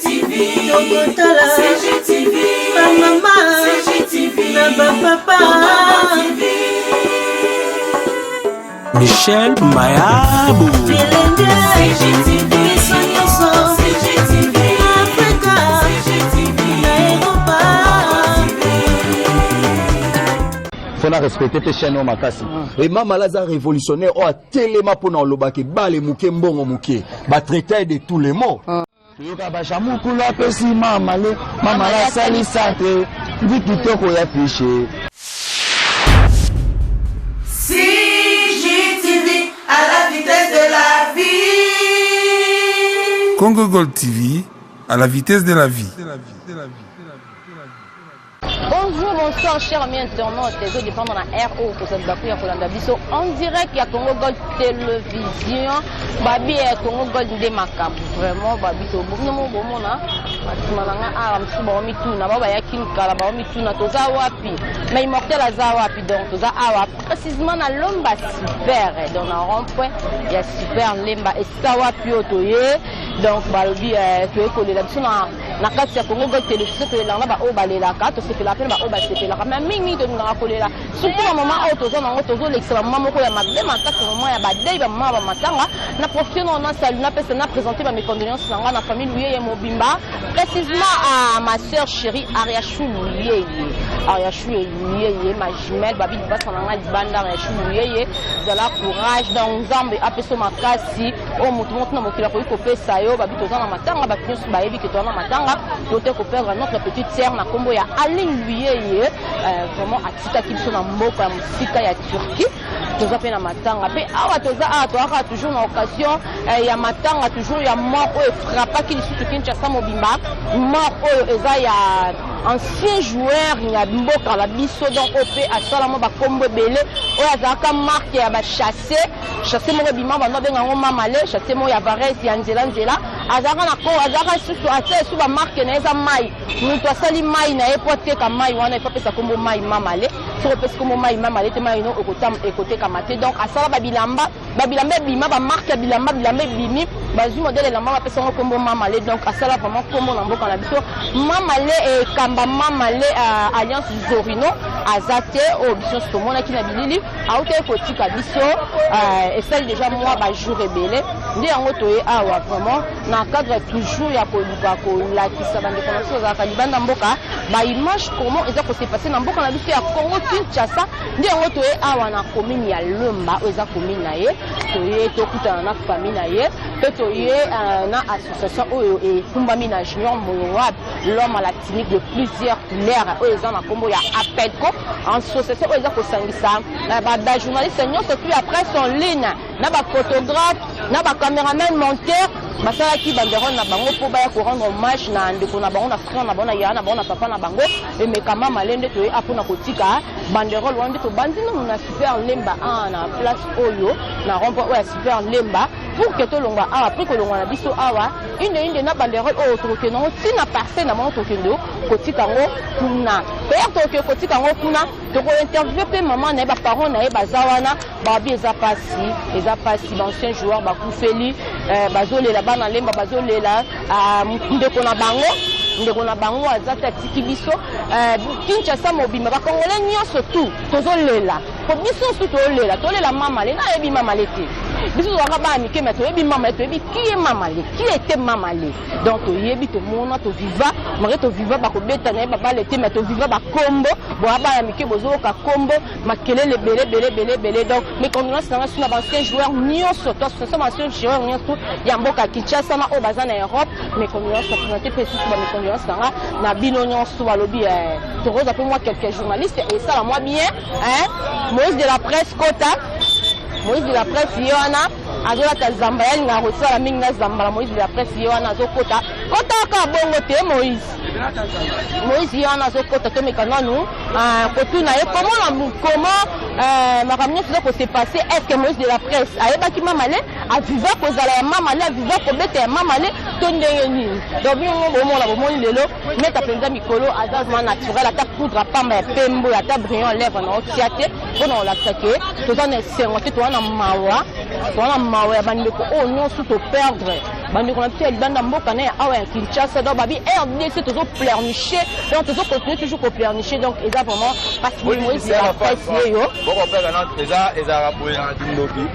CGTV, maman, CGTV, papa, Michel Mayabou, CGTV, Africa, Europa. Faut respecter tes chaînes au makasi. Et maman Lazare révolutionnaire oh téléma pour nous lobaki bale muke mbongo muke ba traiter de tous les mots. Yoka ba chamuku la pesi mama la sali sante dit kitoko ya fiché. CGTV à la vitesse de la vie. Congo Gold TV à la vitesse de la vie. Bonjour, bonsoir, chers amis internautes. Les autres dépendent dans la RO, en direct, il y a Congo Gold Télévision. Babi est Congo Gold Démaka. Vraiment, Babi, c'est au bout de mon moment. Mais immortel à Zawapi, donc, précisément dans l'omba super, dans un rond-point, il y a super lemba et Sawapi Otoye. Donc, Babi, tu es collé là-dessus. Na kati ya Congo Gold Télévision to elanga ba obalela ka to sepela pe ba obasepela ka mingi to ngaka kolela surtout na moment auto zo nango to zo l'excellent moment moko ya mabe makasi moment ya badei ba mama ba matanga na profiter na salut na pesa na présenter ba mes condoléances nanga na famille Luyeye Mobimba précisément à ma sœur chérie Ariachou Luyeye ma jumelle babi basa nanga dibanda Ariachou Luyeye de la courage dans nzambe apeso makasi o mutu na mokila ko kopesa yo babi to na matanga ba nyusu ba yebi ke to na matanga doté ko perdre notre petite sœur na kombo ya Aline Luyeye vraiment atika kibiso na mboka ya musika ya Turquie toza pe na matanga pe awa toza aka toujours na occasion ya matanga toujours ya mort oyo frappaki lisusu Kinshasa mobimba mort oyo eza ya ancien joueur ya mboka la biso donc opé asalamo ba kombo belé oyo azaka marque ya ba chassé moko bima bando benga ngo mamale chassé mo ya Vares ya nzela azaka na ko azaka susu ate su ba marque na eza mai mutu asali mai na epote ka mai wana epapesa kombo mai mamale so pesa kombo mai mamale te mai no okotam ekote ka mate donc asala ba bilamba bima ba marque ya bilamba bimi bazu modèle lamba ba pesa ngo kombo mamale donc asala vraiment kombo na mboka na biso mamale e kamba mamale alliance Zorino azate o biso somona ki na bilili auto ekotika biso et celle déjà moi ba jour rebelle ndi yango toye awa vraiment na cadre toujours ya koluka la qui ça bande connaissance za kalibanda mboka ba image comment eza ko se passer na mboka na biso ya Congo Kinshasa ndi yango toye awa na commune ya Lemba eza commune na ye toye tokutana na famille na ye pe toye na association oyo e kumbami na junior Moyoab l'homme à la clinique de plusieurs couleurs oyo eza na kombo ya Apelco association oyo eza ko sangisa ba journaliste nyonso puis après son ligne na ba photographe na ba caméraman monteur basalaki banderole na bango po baya ko rendre hommage na ndeko na bango na frère na bango na yana bango na papa na bango et mekama malende to apona kotika banderole wande to bandino na super lemba na place oyo na rompo oyo super lemba pour que to longa après ko longa na biso awa inde na banderole oyo to ke no tina parcelle na monto kendo kotika ngo kuna père to ke kotika ngo kuna to ko interviewer pe maman na ba parents na e bazawana ba bi eza pasi ancien joueur ba kufeli bazolela bana lemba bazolela ndeko na bango azata tiki biso Kinshasa mobima ba congolais nyonso tout tozolela ko biso su tolela mama le na yebi mama le te biso zaka ba mike mais toyebi mama le toyebi qui était mama le donc toyebi to mona to viva mare to viva ba ko beta na ba le te mais to viva ba kombo bo aba ya mike bozoka kombo makelele belé donc mes condoléances na ba ancien joueur nyonso to ce sont ancien joueur nyonso ya mboka Kinshasa na obaza na Europe mes condoléances sont présentées précises ba mes condoléances na bino nyonso balobi to roza pour moi quelques journalistes et ça la moi bien Moïse de la presse Yohana azola ta zamba ya nga rosala mingi na zamba Moïse de la presse Yohana azokota ka bongo te Moïse Yohana azokota to mekana nous kotuna ye comment makamnya tuza ko se passer est-ce que Moïse de la presse ayebaki mamale aviva kozala ya mamale aviva kobeta ya mamale to ndenge nini donc bingo bomoni lelo meta penza mikolo azazma naturel ata poudre pamba ya pembo ata brillant lèvre na otiate pona la sake toza na sengo te toza na mawa ya bandeko oyo nyonso to perdre bandi qu'on a pu dans mboka na awa ya Kinshasa donc babi RDC toujours pleurnicher donc toujours continuer toujours pour pleurnicher donc et ça vraiment parce que moi c'est la presse yo boko peka na eza rapoyer na tindoki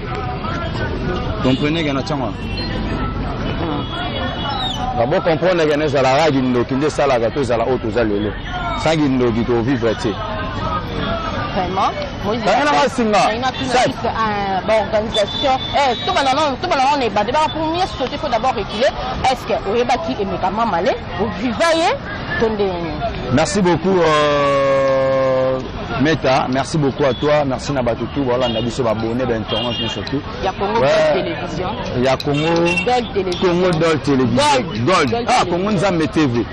comprenez que na tchanga D'abord comprendre que nous allons faire une document de salaire que tous allons autres allons sans une document de vivre tu vraiment moi je une organisation tout maintenant on est pas d'abord pour mieux sauter faut d'abord reculer est-ce que au rebaki et médicaments malais au vivailler merci beaucoup Meta, merci beaucoup à toi, merci Nabatutu, voilà, on a dit sur abonné d'internet, mais surtout. Il y a Congo Télévision. Il y a Congo Dol Télévision. Gold. Ah, Congo Nzambe TV.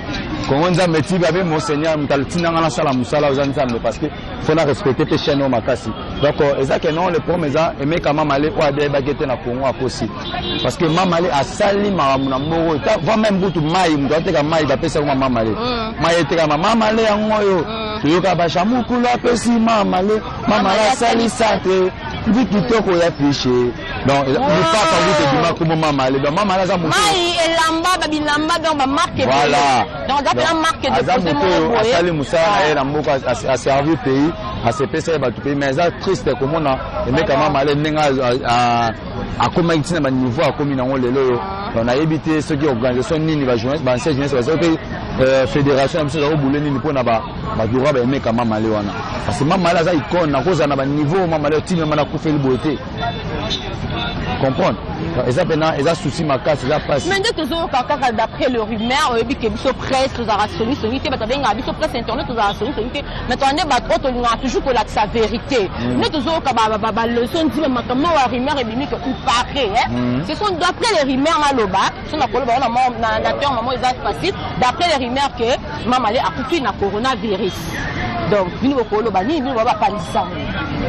Congo Nzambe TV avec Monseigneur Mtaltina dans la salle à Moussala aux Nzambe parce que faut respecter tes chaînes au Makasi. Donc, exact non, le premier ça, aimer quand même aller ou à des baguettes na Congo à Kosi. Parce que maman aller à Sali, maman moro, va même boutu maï, m'doit te maï, va passer maman aller. Maï te maman aller en moyo. Yoka bashamu kula pesi mama la sali sate dit kitoko ya fiché donc il pas pas vous comme mama le donc mama la za muto mai elamba babilamba donc ba marque voilà donc ça la marque de muto asali musala na mboko a servir pays a se pesa ba tout pays mais ça triste comme on a aimé quand mama le nenga a comme itina ba niveau a comme na lelo on a évité ceux qui organisation nini ba jeunesse ba ancienne jeunesse ba fédération am ça boulé nini pour na ba madura ba aimé quand mama le wana parce que mama la za icône na cause na ba niveau mama le tini mana ku fait beauté comprendre et ça maintenant et ça souci ma casse ça passe mais dès que zo kaka d'après le rumeur et que biso presse tous a rassuré celui ba tabenga biso presse internet tous a rassuré celui mais on est ba trop toujours pour la sa vérité mais toujours ka ba leçon dit makama wa rumeur et bimi que il paraît ce sont d'après les rumeurs maloba sont na koloba na terre maman ils a facile d'après les rumeurs que maman a coutu na coronavirus donc bini koloba ni bini ba palisa.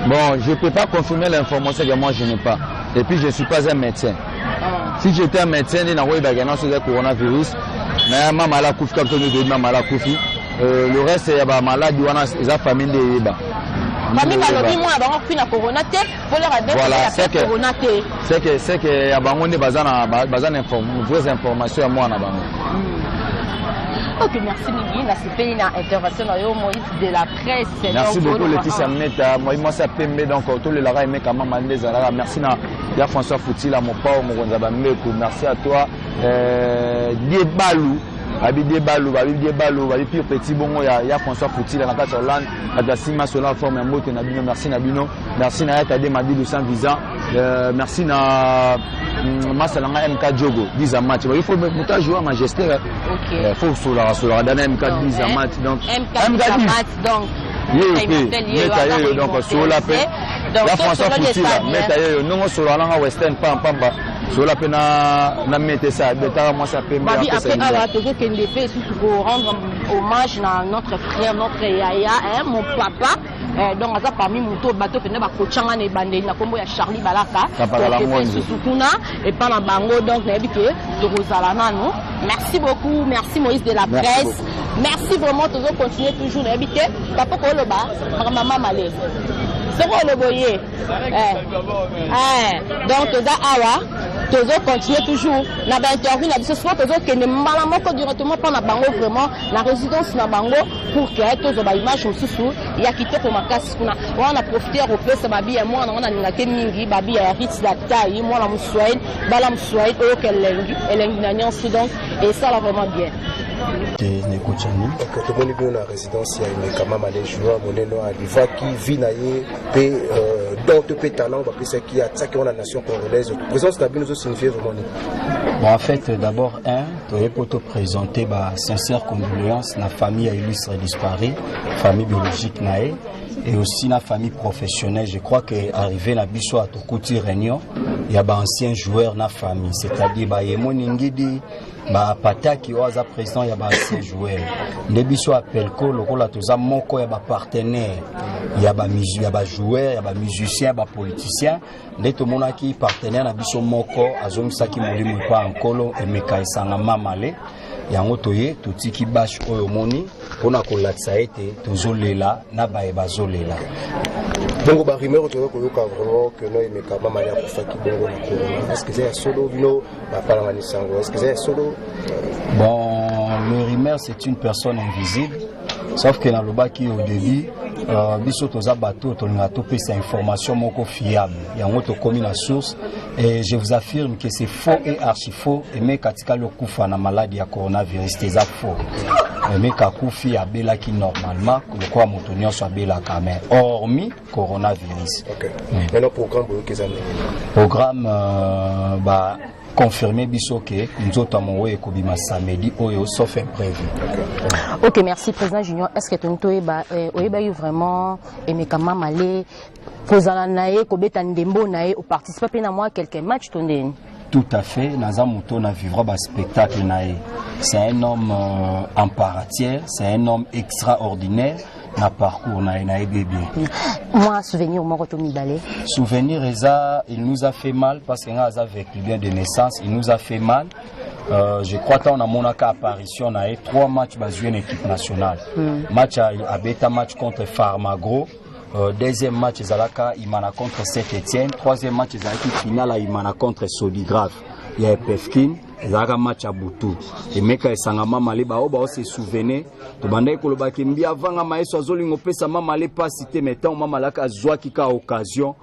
Bon, je ne peux pas confirmer l'information que moi je n'ai pas. Et puis je ne suis pas un médecin. Si j'étais un médecin, je n'aurais pas le coronavirus. Mais ma maladie comme ma maladie. Le reste, c'est la maladie, c'est la famille de Yeba. Voilà, c'est que il y a des vraies informations à moi. Ok, merci Miguel. Merci pour l'intervention de la presse. Merci beaucoup Laetitia Mneta. Moi c'est PMB donc tout le lara aimé comment mandé Zara. Merci à François Foutila mon père mon Gonzaba Mbeko. Merci à toi Diebalou. Diebalou, puis petit bongo ya François Foutila na kati Hollande. Adasima Solar forme mbote na bino. Merci na bino. Merci na Tade Madilu sans visa. Merci na Masalanga MK Diogo 10 à match. Il faut monter jouer à majesté. OK. Faut sur dans MK 10 à match donc MK 10 donc donc sur la paix. Donc François Foutila metaye non sur la Western Pamba. Sur la peine na mettre ça beta moi ça peut après avoir toujours qu'une épée pour rendre hommage à notre frère notre yaya mon papa donc ça parmi moto bateau que ba kochanga ne bande na kombo ya Charlie Balaka et pas na bango donc na bité de Rosala nano merci beaucoup merci Moïse de la presse merci vraiment toujours continuer toujours na bité papa ko loba maman malé c'est quoi le boyer donc toza awa toujours continuer toujours na ba interview na biso soit toujours que ne mala moko directement pas na bango vraiment la résidence na bango pour que toujours ba image mususu ya kitoko makasi kuna wana profiter au place babi ya mwana ngana ngate mingi babi ya hits da taille mwana muswaid bala muswaid o kelengi na nyonso donc et ça là vraiment bien tout le monde est dans la résidence, il y a une camarade malais joueur, Moneno Aliva qui vit naïe, d'autres talents, parce qu'il y a ça qui est la nation congolaise. La présence d'Abi nous signifie vraiment. Bon, en fait, d'abord, pour te présenter sincère condoléances à la famille illustre disparue, famille biologique naïe, et aussi la famille professionnelle. Je crois qu'arrivé à Bissau à Tokouti Réunion, il y a des anciens joueurs dans la famille, c'est-à-dire Yemo Ningidi. Pataki oaza président ya ba joueur ndebiso appel ko lokola toza moko ya ba partenaire ya ba joueur ya ba musicien ba politicien ndeto monaki partenaire na biso moko azomisaki molimo pa ankolo emeka esanga mamale yango toye totiki bash oyo moni pona kolatsa ete tozolela na baye bazolela Donc ba rumeur to ko yoka vraiment que no emeka mama ya kufaki bongo na corona. Est-ce que c'est solo bino ba pala ngani sango? Est-ce que c'est solo? Bon, le rumeur c'est une personne invisible. Sauf que dans le bas qui au début, biso toza bateau tolinga topesa information moko fiable. Yango to komi na source et je vous affirme que c'est faux et archi faux et mais katika le kufa na maladie ya coronavirus c'est faux. Mais kakufi abela qui normalement le quoi montonio soit bela quand même hormis coronavirus. OK. Maintenant programme bah confirmer biso que nous autres mon et kobima samedi oyo sauf imprévu. OK, merci président Junior. Est-ce que tonto eba eu vraiment emeka mama malé kozala nae kobeta ndembo nae au participer na moi quelques matchs tondeni? Tout à fait, Naza Mouton a vivre un spectacle nae. C'est un homme en paratière, c'est un homme extraordinaire. Na parcours na bébé. Moi souvenir mon retour balé. Souvenir il nous a fait mal parce qu'il a vécu bien de naissance, il nous a fait mal. Je crois qu'on a mon apparition na 3 matchs basés en équipe nationale. Match à bêta match contre Farmagro. Deuxième match Zalaka Imana contre Saint-Etienne. Troisième match Zalaki finale Imana contre Sodigrave. Il y a Pefkin. Zaka match à Boutou. Et meka esangama mali ba oba se souvenir. To bandai ko lobaki mbia vanga maeso azolingo pesa mama le pas cité metant mama laka zwa kika occasion.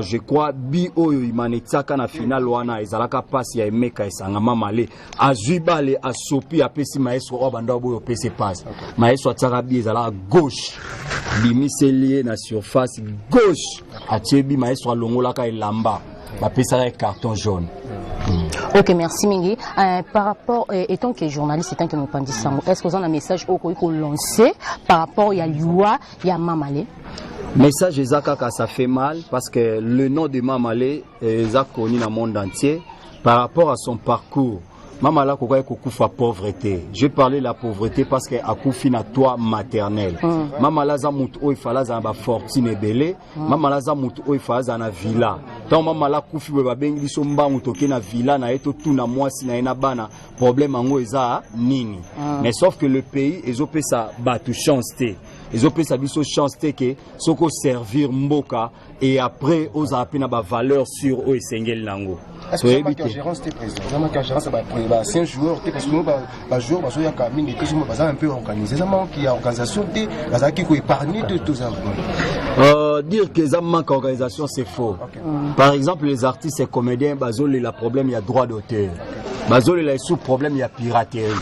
Je crois bi oyo imanetsaka na finale wana ezalaka passe ya meka esangama mali. Azui bale asopi apesi maeso oba banda boyo pese passe. Maeso ataka bi ezala gauche. Bimise lié na surface gauche. Atiebi maeso alongolaka elamba. Ba pesa un carton jaune. OK, merci Mingi. Par rapport, étant que journaliste, étant que nous pensons ça, est-ce que vous avez un message au qu'on lancé par rapport à Yua, ya Mamalé? Message Ezaka, ça fait mal parce que le nom de Mamalé est connu dans le monde entier par rapport à son parcours. Mamala kokufa pauvreté. Je parlais de la pauvreté parce que akufi na toi maternel. Mamala za mutu o ifala za ba fortune ebele. Mamala za mutu o ifala za na villa. Tant mamala kufi ba bengi so mbangu toke na villa na eto tout na mwasi na ena bana problème ngo eza nini. Mais sauf que le pays ezope sa batu chance té. Ezope sa biso chance té que soko servir mboka et après aux apena ba valeur sur o esengel nango. Est-ce que c'est ma gérance tes président? C'est ma gérance c'est un joueur parce que nous ba joueur ba soya ka mingi que nous ba un peu organisé ça manque il y a organisation té ba qui ko épargner de tous ça. Dire que ça manque organisation c'est faux. Par exemple les artistes et comédiens bazol il a problème il y a droit d'auteur. Bazol il a sous problème il y a piraterie.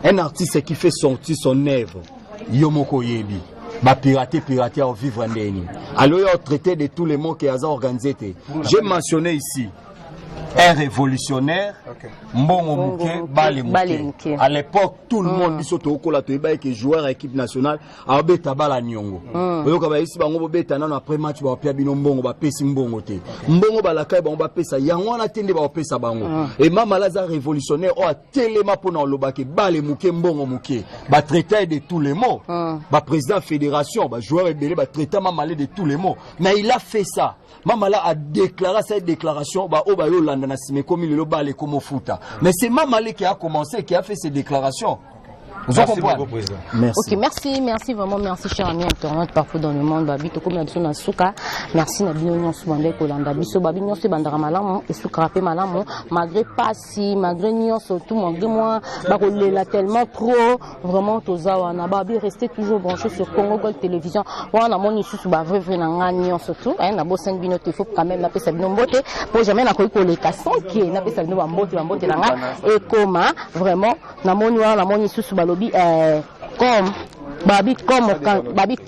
Un artiste qui fait sortir son œuvre yomoko yebi ba pirater au vivre ndeni. Alors il a traité de tous les mots qui a organisé. J'ai mentionné ici un révolutionnaire, Mbongo Mouké, Bale Mouké. À l'époque, tout le monde dit que joueur à l'équipe nationale a beta bala nyongo. Ici, bango beta nan après match ba pia bino Mbongo ba pesi Mbongo te. Mbongo bala kai ba pesa yango na tende ba pesa bango. Et mama Lazare révolutionnaire o telema pona lobake Bale Mouké Mbongo Mouké. Ba traité de tous les mots. Ba président fédération, ba joueur rebelle ba traité mama de tous les mots. Mais il a fait ça. Mamala a déclaré cette déclaration bah au bayo landana comme il le balé comme au foot. Mais c'est Mamale qui a commencé, qui a fait ces déclarations. Vous comprenez? Merci. OK, merci vraiment, merci cher ami internaute partout dans le monde. Babi to comme biso na suka. Merci na bino nyonso bande ko landa biso babi nyonso bandara malamu et suka pe malamu malgré pasi, malgré nyonso tout malgré moi ba ko lela tellement trop vraiment tozawa na babi rester toujours branché sur Congo Gold Télévision. Wana moni susu ba vrai na ngani nyonso tout na bo 5 minutes il faut quand même na pesa bino mbote pour jamais na ko le kasson qui na pesa bino ba mbote na nga et comment vraiment na moni wana moni susu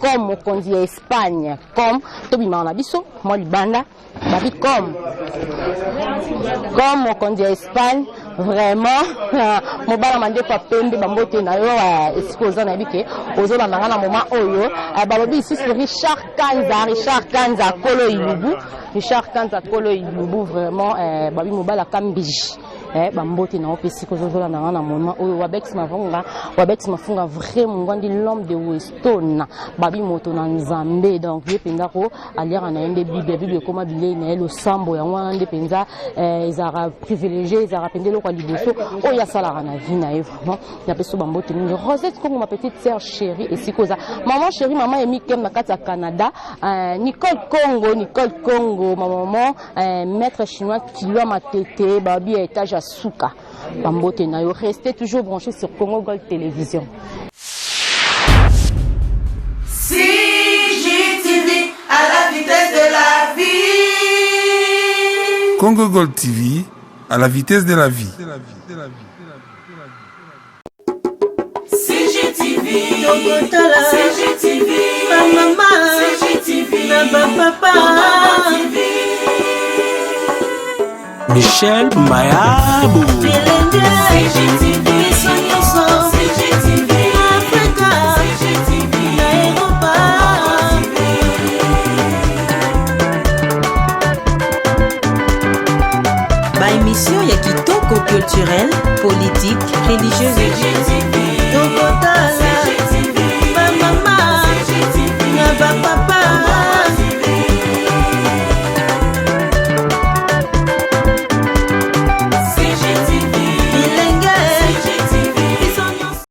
comme mokonzi ya Espagne comme tobima na biso mo libanda babi comme mokonzi ya Espagne vraiment mobala mande pa pembe bambote na yo exposa na bike ozola na moment oyo balobi ici Richard Kanza Kolo Ilubu vraiment babi mobala kambiji bambote na opesi ko zozola na na mona oyo wabex mafunga vraiment ngandi l'homme de Weston babi moto na Nzambe donc ye penza ko aliera na ende bible koma bile na le sambo ya mwana nde penza ezara privilégié ezara pendelo kwa liboso oyo ya sala na vie na vraiment ya peso bambote mingi Rosette Congo ma petite sœur chérie et sikoza maman chérie maman Emi Kem na kati ya Canada Nicole Congo ma maman maître chinois Kilwa Matete babi étage à Souka bambote na yo restez toujours branchés sur Congo Gold Télévision. CGTV à la vitesse de la vie. Congo Gold TV à la vitesse de la vie. CGTV, CGTV, ma maman, CGTV, ma papa. Michel Mayabou. CGTV, CGTV, Africa, CGTV, Europa. Ba émission ya kitoko culturel, politique, religieuse. CGTV.